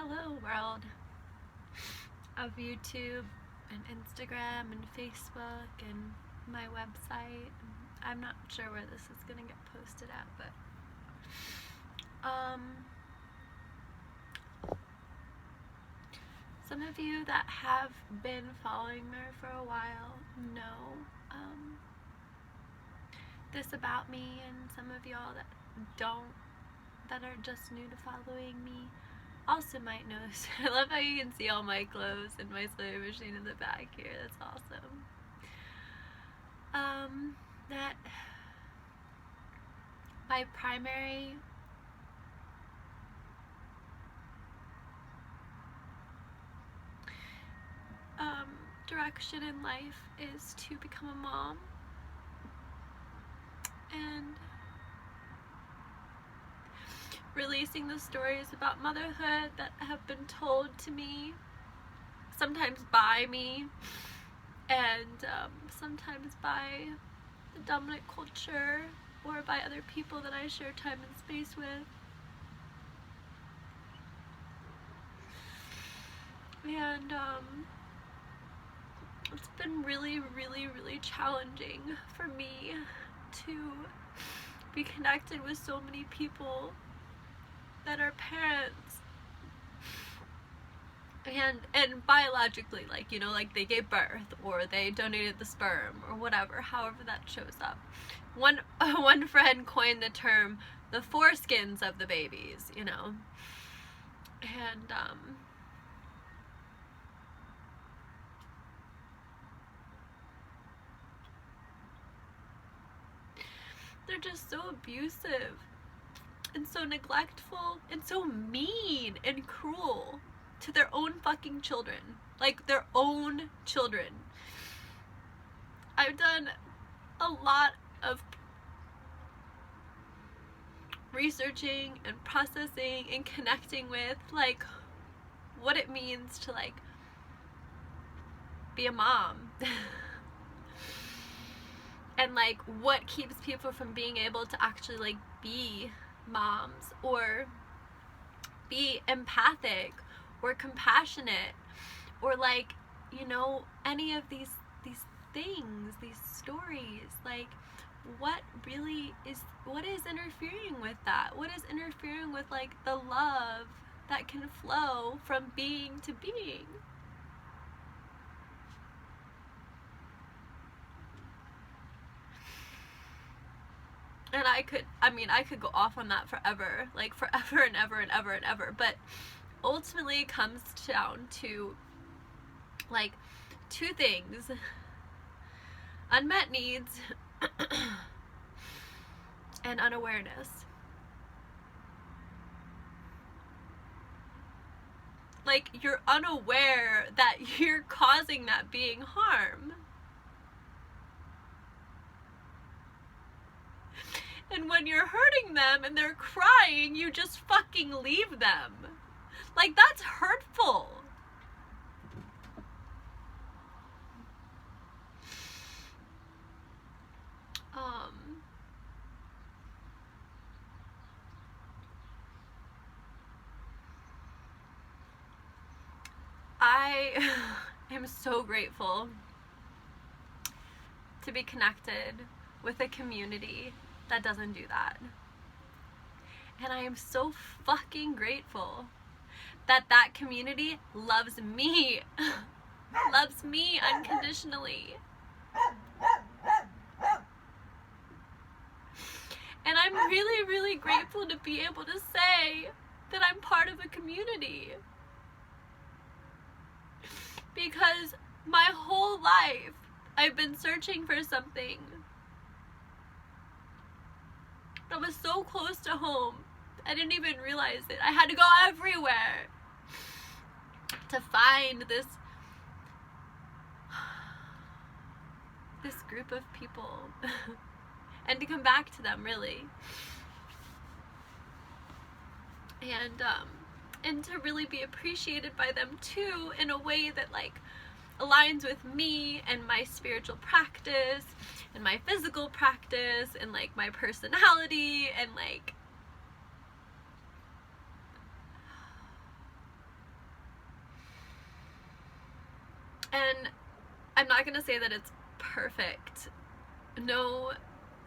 Hello world of YouTube and Instagram and Facebook and my website. I'm not sure where this is gonna get posted at, but some of you that have been following me for a while know this about me, and some of y'all that don't, that are just new to following me, also might know this. I love how you can see all my clothes and my sewing machine in the back here. That's awesome. That my primary direction in life is to become a mom, and releasing the stories about motherhood that have been told to me, sometimes by me, and sometimes by the dominant culture or by other people that I share time and space with. And it's been really, really, really challenging for me to be connected with so many people that are parents and biologically, like, you know, like they gave birth or they donated the sperm or whatever, however that shows up. One friend coined the term the foreskins of the babies, you know, and they're just so abusive and so neglectful and so mean and cruel to their own fucking children. Like, their own children. I've done a lot of researching and processing and connecting with, like, what it means to, like, be a mom. And, like, what keeps people from being able to actually, like, be moms or be empathic or compassionate or, like, you know, any of these things, these stories. Like, what is interfering with that? What is interfering with, like, the love that can flow from being to being? And I could go off on that forever, like forever and ever and ever and ever, but ultimately it comes down to, like, two things: unmet needs and unawareness. Like, you're unaware that you're causing that being harm. And when you're hurting them and they're crying, you just fucking leave them. Like, that's hurtful. I am so grateful to be connected with a community that doesn't do that. And I am so fucking grateful that that community loves me. Loves me unconditionally. And I'm really, really grateful to be able to say that I'm part of a community. Because my whole life, I've been searching for something that was so close to home, I didn't even realize it. I had to go everywhere to find this group of people and to come back to them, really. And to really be appreciated by them too, in a way that, like, aligns with me and my spiritual practice and my physical practice and, like, my personality and, like, And I'm not gonna say that it's perfect. No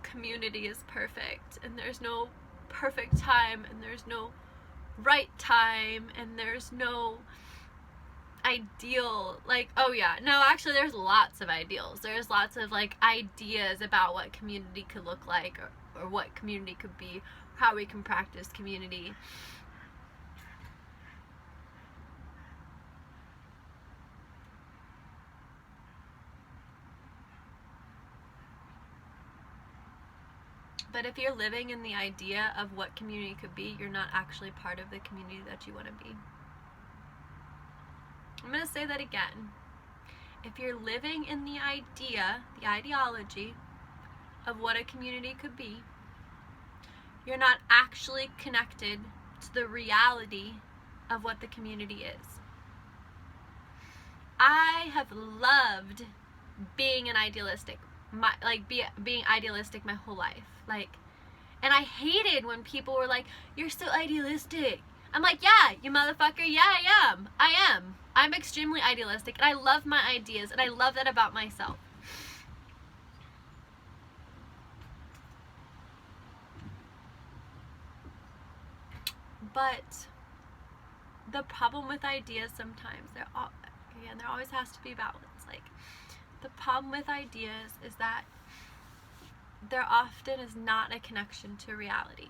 community is perfect, and there's no perfect time, and there's no right time, and there's no ideal, like, oh yeah, no, actually there's lots of ideals. There's lots of like ideas about what community could look like, or what community could be, how we can practice community. But if you're living in the idea of what community could be, you're not actually part of the community that you want to be. I'm going to say that again. If you're living in the idea, the ideology of what a community could be, you're not actually connected to the reality of what the community is. I have loved being an idealistic, being idealistic my whole life. And I hated when people were like, "You're so idealistic." I'm like, yeah, you motherfucker, yeah, I am. I'm extremely idealistic, and I love my ideas, and I love that about myself. But the problem with ideas sometimes, there always has to be balance. Like, the problem with ideas is that there often is not a connection to reality.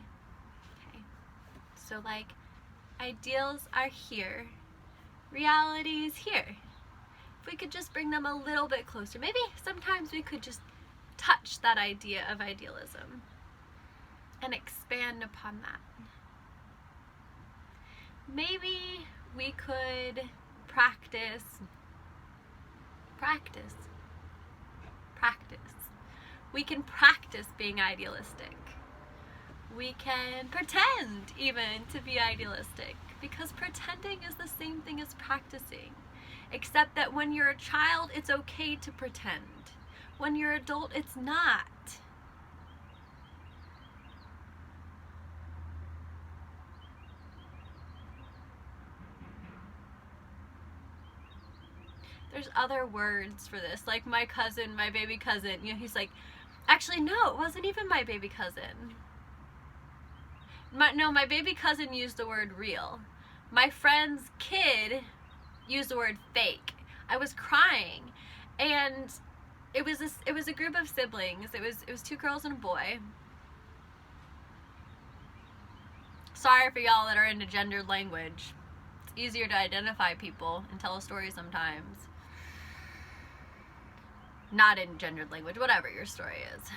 Okay? So, like, ideals are here. Reality is here. If we could just bring them a little bit closer, maybe sometimes we could just touch that idea of idealism and expand upon that. Maybe we could practice. We can practice being idealistic. We can pretend even to be idealistic, because pretending is the same thing as practicing, except that when you're a child, it's okay to pretend. When you're an adult, it's not. There's other words for this, like my baby cousin, he's like, actually, no, it wasn't even my baby cousin. My baby cousin used the word real. My friend's kid used the word fake. I was crying, and it was a group of siblings. It was 2 girls and a boy. Sorry for y'all that are into gendered language. It's easier to identify people and tell a story sometimes. Not in gendered language, whatever your story is.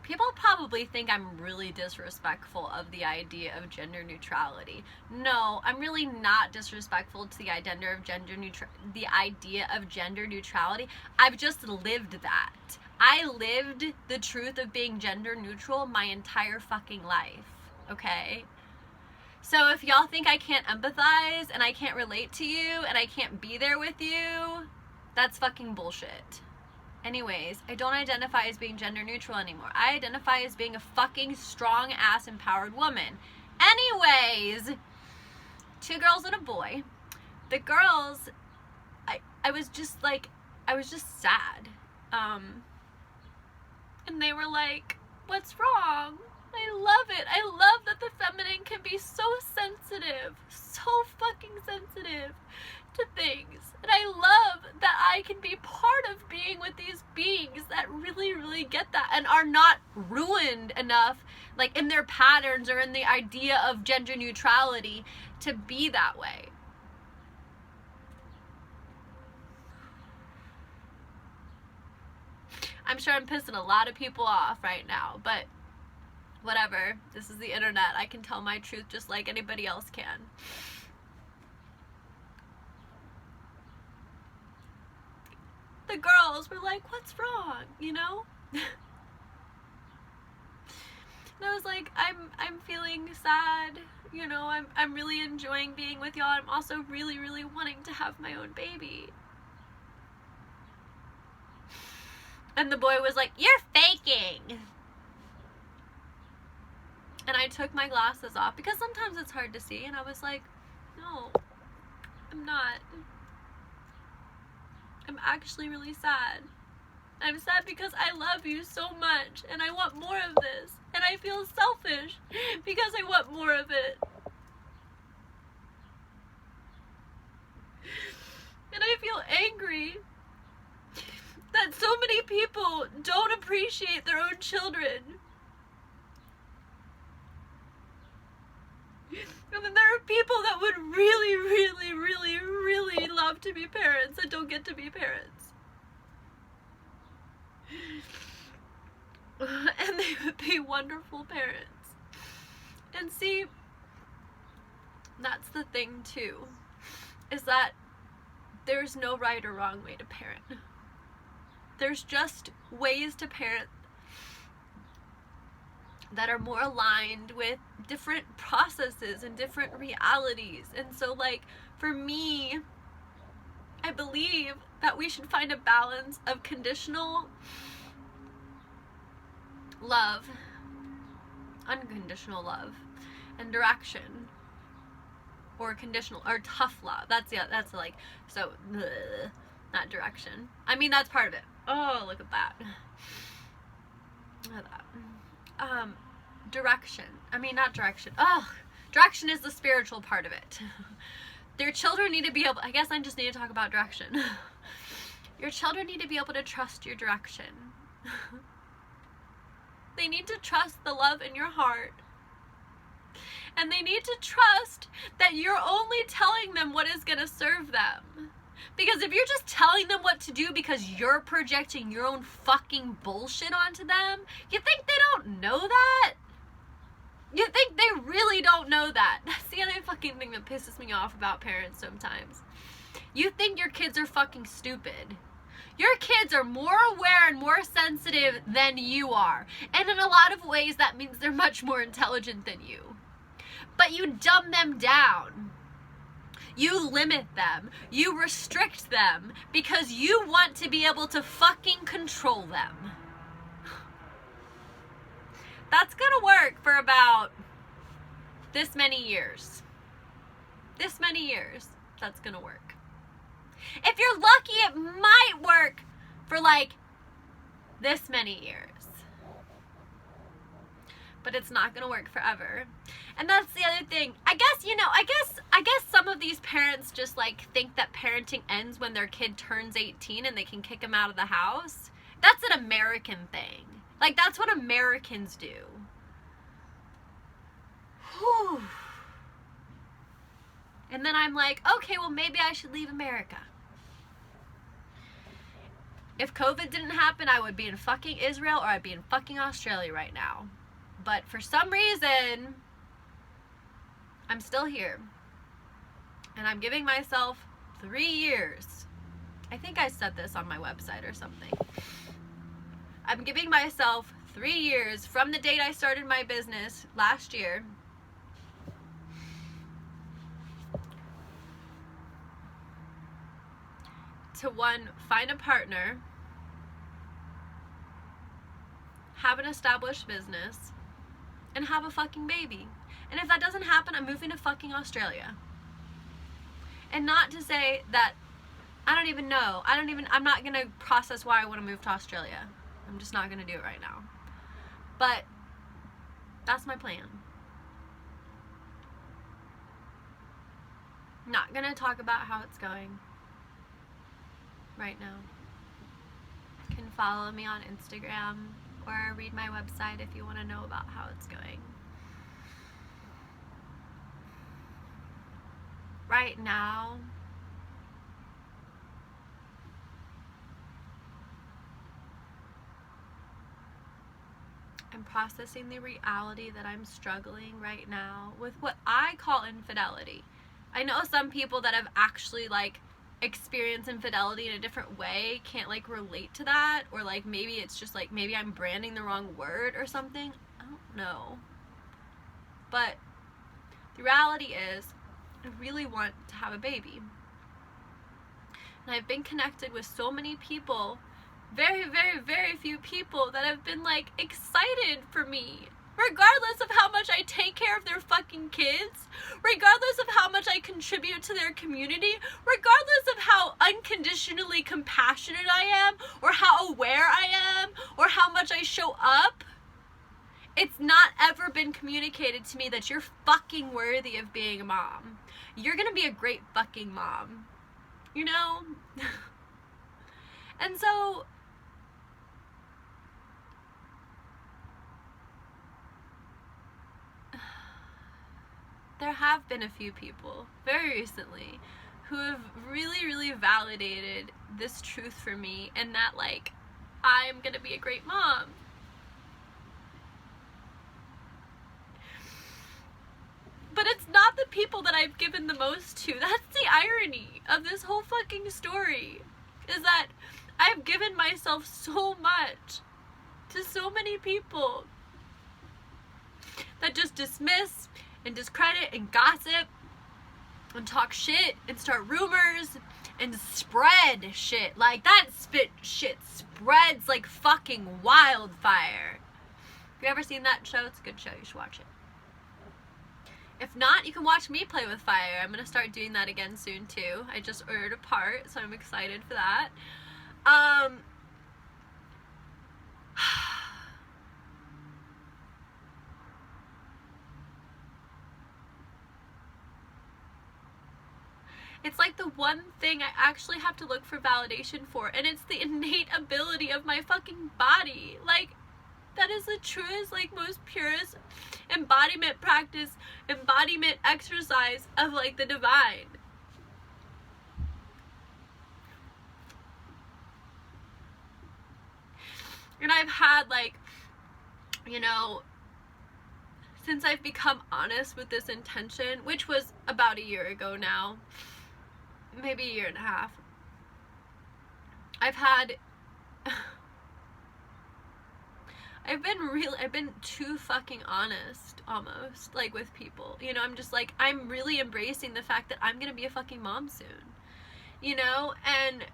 People probably think I'm really disrespectful of the idea of gender neutrality. No, I'm really not disrespectful to the idea of gender neutrality. I've just lived that. I lived the truth of being gender neutral my entire fucking life, okay? So if y'all think I can't empathize and I can't relate to you and I can't be there with you, that's fucking bullshit. Anyways, I don't identify as being gender neutral anymore. I identify as being a fucking strong ass empowered woman. Anyways, 2 girls and a boy. The girls, I was just sad. And they were like, "What's wrong?" I love it. I love that the feminine can be so sensitive, so fucking sensitive to things. And I love that I can be part of being with these beings that really, really get that and are not ruined enough, like in their patterns or in the idea of gender neutrality, to be that way. I'm sure I'm pissing a lot of people off right now, but whatever. This is the internet. I can tell my truth just like anybody else can. The girls were like, "What's wrong?" And I was like, I'm feeling sad. I'm really enjoying being with y'all. I'm also really, really wanting to have my own baby. And the boy was like, "You're faking." And I took my glasses off because sometimes it's hard to see, and I was like, "No, I'm not. I'm actually really sad. I'm sad because I love you so much and I want more of this. And I feel selfish because I want more of it. And I feel angry that so many people don't appreciate their own children. And then there are people that would really, really, really, really love to be parents that don't get to be parents. And they would be wonderful parents. And see, that's the thing too, is that there's no right or wrong way to parent. There's just ways to parent that are more aligned with different processes and different realities. And so, like, for me, I believe that we should find a balance of conditional love, unconditional love, and direction, or conditional, or tough love. That's like, so, not direction. I mean, that's part of it. Oh, look at that. Look at that. Direction. I mean, not direction. Oh, direction is the spiritual part of it. Their children need to be able, I guess I just need to talk about direction. Your children need to be able to trust your direction. They need to trust the love in your heart. And they need to trust that you're only telling them what is going to serve them. Because if you're just telling them what to do because you're projecting your own fucking bullshit onto them, you think they don't know that? You think they really don't know that? That's the other fucking thing that pisses me off about parents sometimes. You think your kids are fucking stupid. Your kids are more aware and more sensitive than you are. And in a lot of ways, that means they're much more intelligent than you. But you dumb them down. You limit them. You restrict them because you want to be able to fucking control them. That's gonna work for about this many years. This many years, that's gonna work. If you're lucky, it might work for like this many years. But it's not gonna work forever. And that's the other thing. I guess, I guess some of these parents just like think that parenting ends when their kid turns 18 and they can kick them out of the house. That's an American thing. Like, that's what Americans do. Whew. And then I'm like, okay, well, maybe I should leave America. If COVID didn't happen, I would be in fucking Israel or I'd be in fucking Australia right now. But for some reason, I'm still here. And I'm giving myself 3 years. I think I said this on my website or something. I'm giving myself 3 years from the date I started my business last year to, one, find a partner, have an established business, and have a fucking baby. And if that doesn't happen, I'm moving to fucking Australia. And not to say that I don't even know. I'm not going to process why I want to move to Australia. I'm just not going to do it right now. But that's my plan. Not going to talk about how it's going right now. You can follow me on Instagram or read my website if you want to know about how it's going. Right now, I'm processing the reality that I'm struggling right now with what I call infidelity. I know some people that have actually like experienced infidelity in a different way can't like relate to that, or like maybe it's just like maybe I'm branding the wrong word or something. I don't know. But the reality is I really want to have a baby. And I've been connected with so many people, very, very, very few people that have been like excited for me, regardless of how much I take care of their fucking kids, regardless of how much I contribute to their community, regardless of how unconditionally compassionate I am, or how aware I am, or how much I show up, it's not ever been communicated to me that you're fucking worthy of being a mom. You're gonna be a great fucking mom. You know? And so, there have been a few people, very recently, who have really, really validated this truth for me, and that, like, I'm gonna be a great mom. But it's not the people that I've given the most to. That's the irony of this whole fucking story, is that I've given myself so much to so many people that just dismiss and discredit and gossip and talk shit and start rumors and spread shit. Like, that shit spreads like fucking wildfire. Have you ever seen that show? It's a good show. You should watch it. If not, you can watch me play with fire. I'm gonna start doing that again soon too. I just ordered a part, so I'm excited for that. It's like the one thing I actually have to look for validation for, and it's the innate ability of my fucking body. Like, that is the truest, like, most purest embodiment practice, embodiment exercise of, like, the divine. And I've had, like, you know, since I've become honest with this intention, which was about a year ago now, maybe a year and a half, I've been too fucking honest, almost, like, with people, you know. I'm just like, I'm really embracing the fact that I'm gonna be a fucking mom soon, you know, and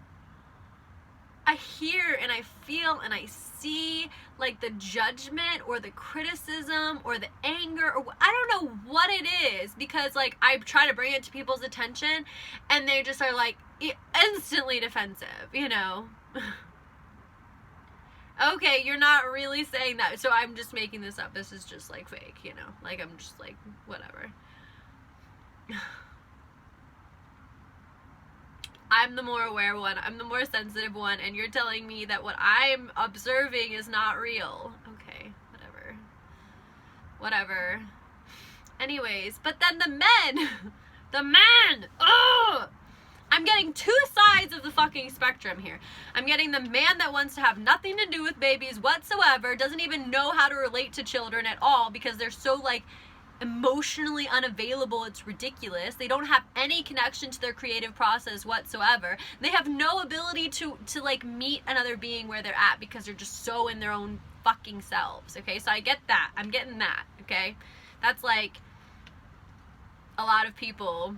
I hear and I feel and I see, like, the judgment or the criticism or the anger, or I don't know what it is, because, like, I try to bring it to people's attention and they just are, like, instantly defensive, you know. Okay, you're not really saying that, so I'm just making this up. This is just, like, fake, you know. Like, I'm just, like, whatever. I'm the more aware one. I'm the more sensitive one, and you're telling me that what I'm observing is not real. Okay, whatever. Whatever. Anyways, but then the men! The men! Ugh! I'm getting two sides of the fucking spectrum here. I'm getting the man that wants to have nothing to do with babies whatsoever, doesn't even know how to relate to children at all because they're so, like, emotionally unavailable, it's ridiculous. They don't have any connection to their creative process whatsoever. They have no ability to like, meet another being where they're at because they're just so in their own fucking selves, okay? So I get that. I'm getting that, okay? That's, like, a lot of people...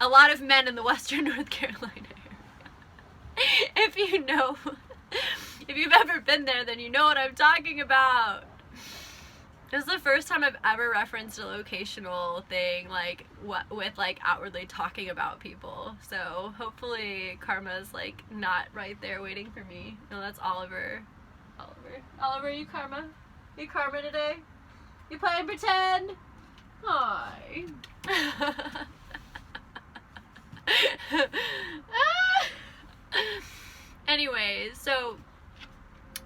A lot of men in the Western North Carolina area. If you know, if you've ever been there, then you know what I'm talking about. This is the first time I've ever referenced a locational thing, like, what with, like, outwardly talking about people. So hopefully Karma's, like, not right there waiting for me. No, that's Oliver. Oliver, you Karma? You Karma today? You playing pretend? Hi. Anyways, so,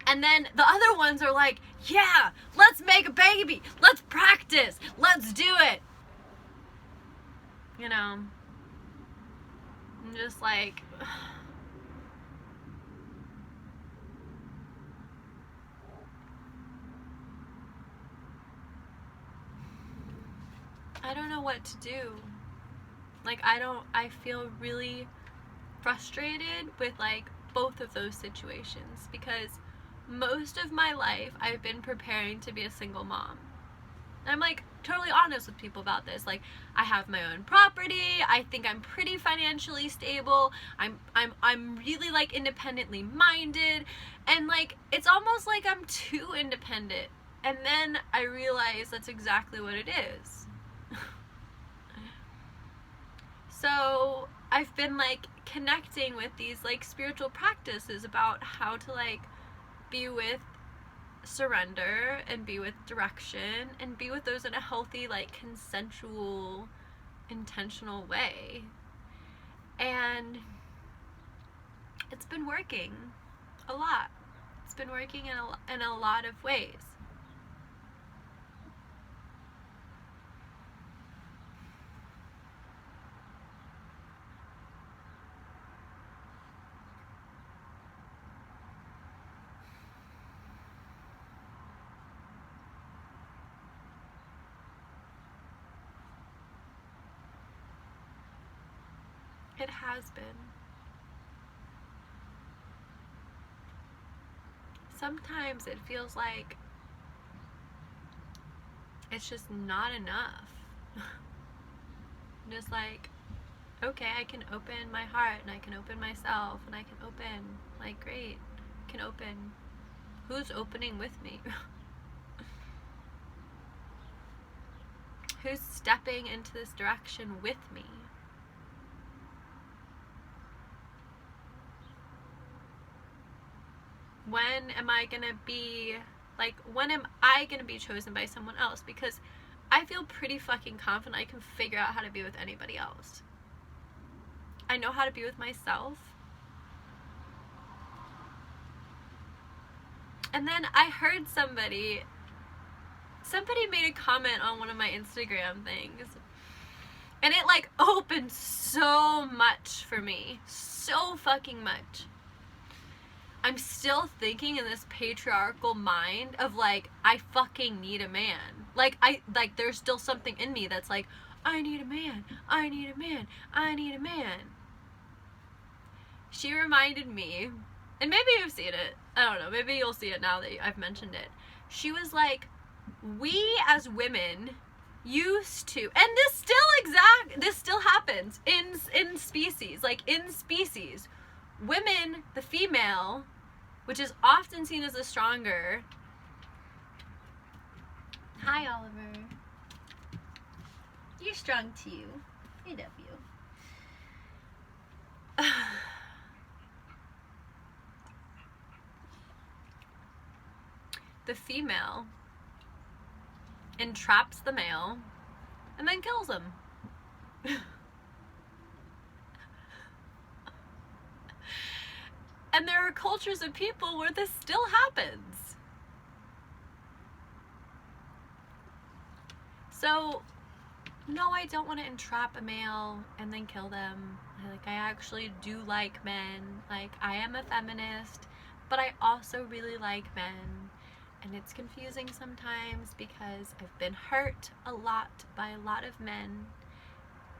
and then the other ones are like, yeah, let's make a baby, let's practice, let's do it, you know. I'm just like, I don't know what to do. Like, I feel really frustrated with, like, both of those situations, because most of my life I've been preparing to be a single mom. I'm, like, totally honest with people about this. Like, I have my own property. I think I'm pretty financially stable. I'm really, like, independently minded, and, like, it's almost like I'm too independent. And then I realize that's exactly what it is. So I've been like connecting with these like spiritual practices about how to like be with surrender and be with direction and be with those in a healthy, like consensual, intentional way. And it's been working a lot. It's been working in a lot of ways. It has been. Sometimes it feels like it's just not enough. Just like, okay, I can open my heart and I can open myself and I can open, like, great, I can open. Who's opening with me? Who's stepping into this direction with me? When am I gonna be, like, when am I gonna be chosen by someone else? Because I feel pretty fucking confident I can figure out how to be with anybody else. I know how to be with myself. And then I heard somebody made a comment on one of my Instagram things. And it like opened so much for me. So fucking much. I'm still thinking in this patriarchal mind of like, I fucking need a man. Like there's still something in me that's like, I need a man, I need a man, I need a man. She reminded me, and maybe you've seen it, I don't know, maybe you'll see it now that I've mentioned it. She was like, we as women used to, and this still happens in species, like in species, women, the female, which is often seen as the stronger. Hi, Oliver. You're strong too. I love you. The female entraps the male and then kills him. And there are cultures of people where this still happens. So, no, I don't want to entrap a male and then kill them. I actually do like men. Like, I am a feminist, but I also really like men. And it's confusing sometimes because I've been hurt a lot by a lot of men.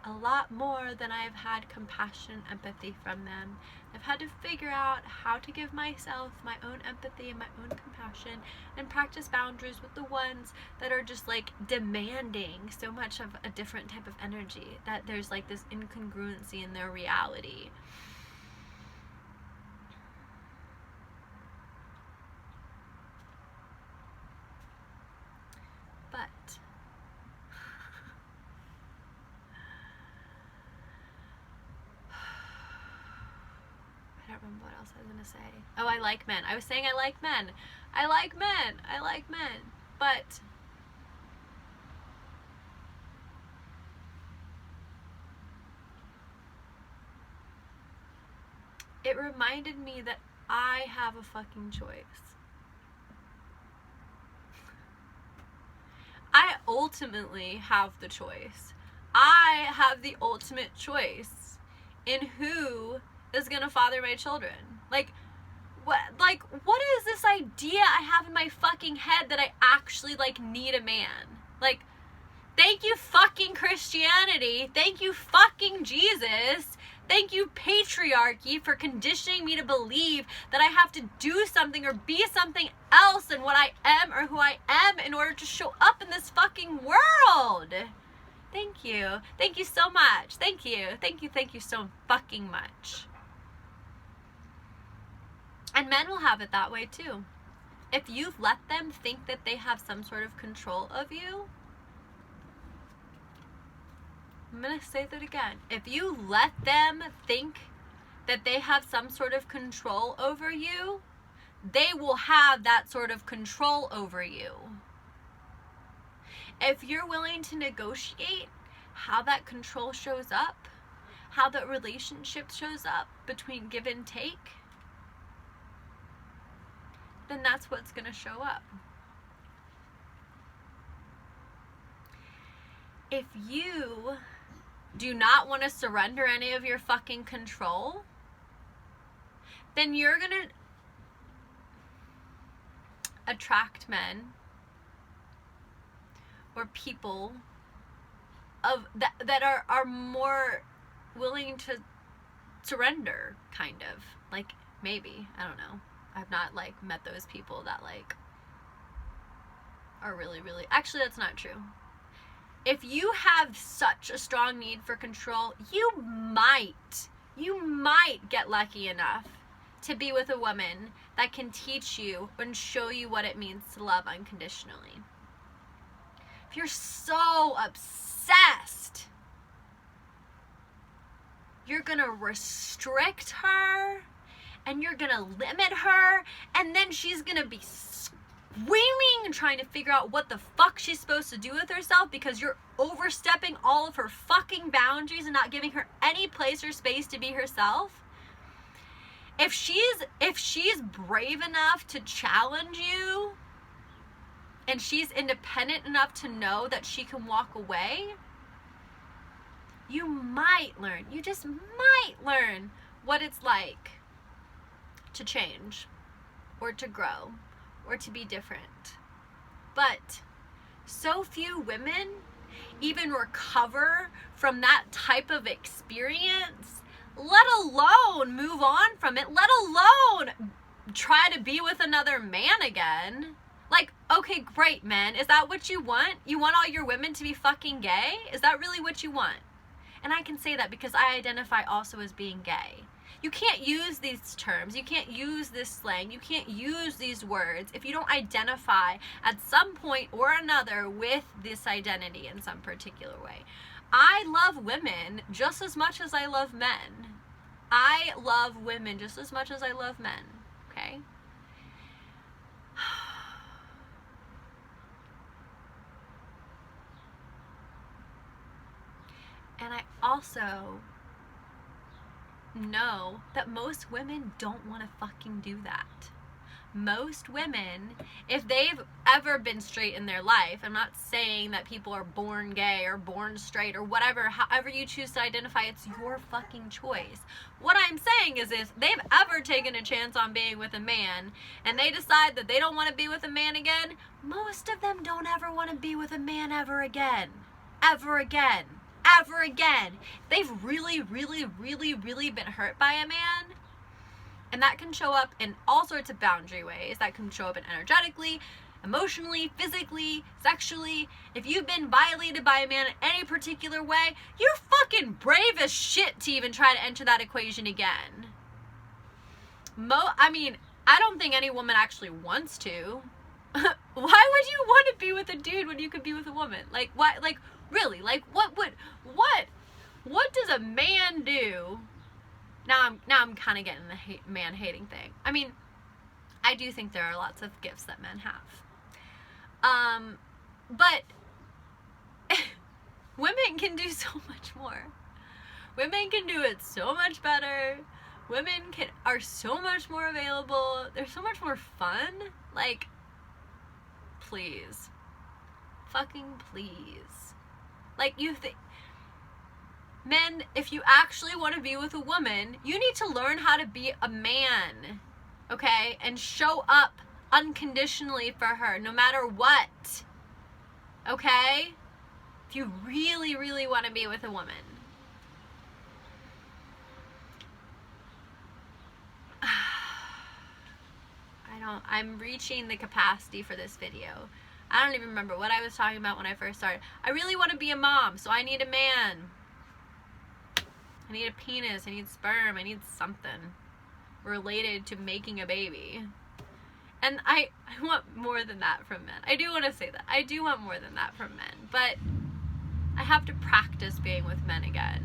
A lot more than I've had compassion and empathy from them. I've had to figure out how to give myself my own empathy and my own compassion and practice boundaries with the ones that are just like demanding so much of a different type of energy, that there's like this incongruency in their reality. But I don't remember what else I was going to say. Oh, I like men. I was saying I like men. I like men. I like men. But it reminded me that I have a fucking choice. I ultimately have the choice. I have the ultimate choice in who is gonna father my children. Like what is this idea I have in my fucking head that I actually like need a man? Like, thank you fucking Christianity, thank you fucking Jesus, thank you patriarchy for conditioning me to believe that I have to do something or be something else than what I am or who I am in order to show up in this fucking world. Thank you. Thank you so much. Thank you. Thank you. Thank you so fucking much. And men will have it that way too. If you've let them think that they have some sort of control of you, I'm going to say that again. If you let them think that they have some sort of control over you, they will have that sort of control over you. If you're willing to negotiate how that control shows up, how that relationship shows up between give and take, then that's what's going to show up. If you do not want to surrender any of your fucking control, then you're going to attract men or people of that are more willing to surrender, kind of. Like, maybe, I don't know. I've not like met those people that like are really, really, actually that's not true. If you have such a strong need for control, you might get lucky enough to be with a woman that can teach you and show you what it means to love unconditionally. If you're so obsessed, you're gonna restrict her and you're gonna limit her, and then she's gonna be screaming and trying to figure out what the fuck she's supposed to do with herself because you're overstepping all of her fucking boundaries and not giving her any place or space to be herself. If she's brave enough to challenge you and she's independent enough to know that she can walk away, you just might learn what it's like to change or to grow or to be different. But so few women even recover from that type of experience, let alone move on from it, let alone try to be with another man again. Like, okay, great, men. Is that what you want? You want all your women to be fucking gay? Is that really what you want? And I can say that because I identify also as being gay. You can't use these terms. You can't use this slang. You can't use these words if you don't identify at some point or another with this identity in some particular way. I love women just as much as I love men. I love women just as much as I love men, okay? And I also know that most women don't want to fucking do that. Most women, if they've ever been straight in their life, I'm not saying that people are born gay or born straight or whatever, however you choose to identify, it's your fucking choice. What I'm saying is if they've ever taken a chance on being with a man and they decide that they don't want to be with a man again, most of them don't ever want to be with a man ever again. Ever again. Ever again. They've really, really, really, really been hurt by a man. And that can show up in all sorts of boundary ways. That can show up in energetically, emotionally, physically, sexually. If you've been violated by a man in any particular way, you're fucking brave as shit to even try to enter that equation again. I don't think any woman actually wants to. Why would you want to be with a dude when you could be with a woman? Like, what? Like, really? Like, what does a man do? Now I'm kind of getting the man hating thing. I mean, I do think there are lots of gifts that men have. But women can do so much more. Women can do it so much better. Women are so much more available. They're so much more fun. Like, please. Fucking please. Like, you think, men, if you actually want to be with a woman, you need to learn how to be a man, okay? And show up unconditionally for her, no matter what, okay? If you really, really want to be with a woman. I'm reaching the capacity for this video. I don't even remember what I was talking about when I first started. I really want to be a mom, so I need a man. I need a penis, I need sperm, I need something related to making a baby. And I want more than that from men. I do want to say that. I do want more than that from men. But I have to practice being with men again.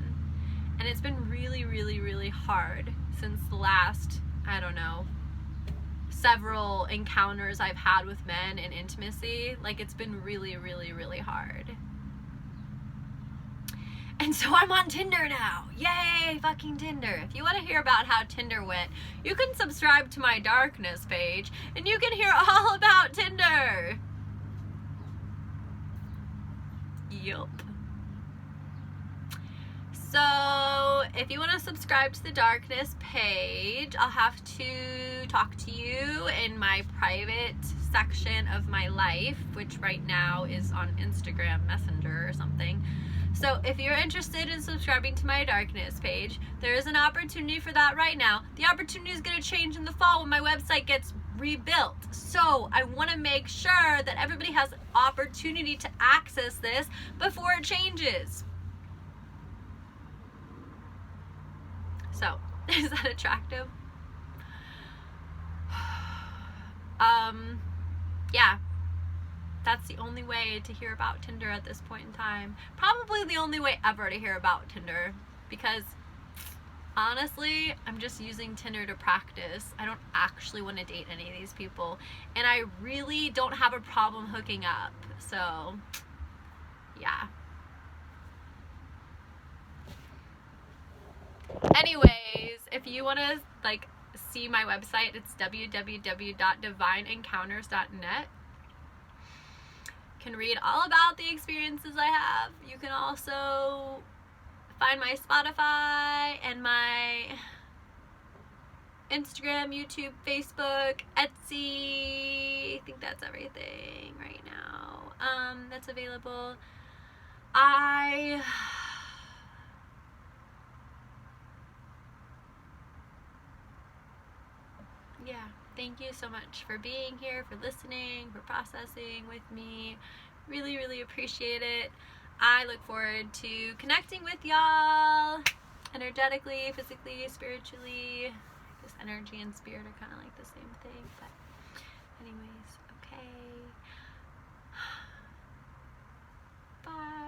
And it's been really, really, really hard since the last, I don't know, several encounters I've had with men in intimacy. Like, it's been really, really, really hard. And so I'm on Tinder now. Yay, fucking Tinder. If you want to hear about how Tinder went, you can subscribe to my Darkness page and you can hear all about Tinder. Yup. So if you want to subscribe to the Darkness page, I'll have to talk to you in my private section of my life, which right now is on Instagram Messenger or something. So if you're interested in subscribing to my Darkness page, there is an opportunity for that right now. The opportunity is going to change in the fall when my website gets rebuilt. So I want to make sure that everybody has opportunity to access this before it changes. So, is that attractive? Yeah. That's the only way to hear about Tinder at this point in time. Probably the only way ever to hear about Tinder, because honestly, I'm just using Tinder to practice. I don't actually want to date any of these people, and I really don't have a problem hooking up. So, yeah. Anyways, if you want to like see my website, it's www.divineencounters.net. Can read all about the experiences I have. You can also find my Spotify and my Instagram, YouTube, Facebook, Etsy. I think that's everything right now. That's available. Yeah, thank you so much for being here, for listening, for processing with me. Really, really appreciate it. I look forward to connecting with y'all energetically, physically, spiritually. I guess energy and spirit are kind of like the same thing, but anyways, okay. Bye.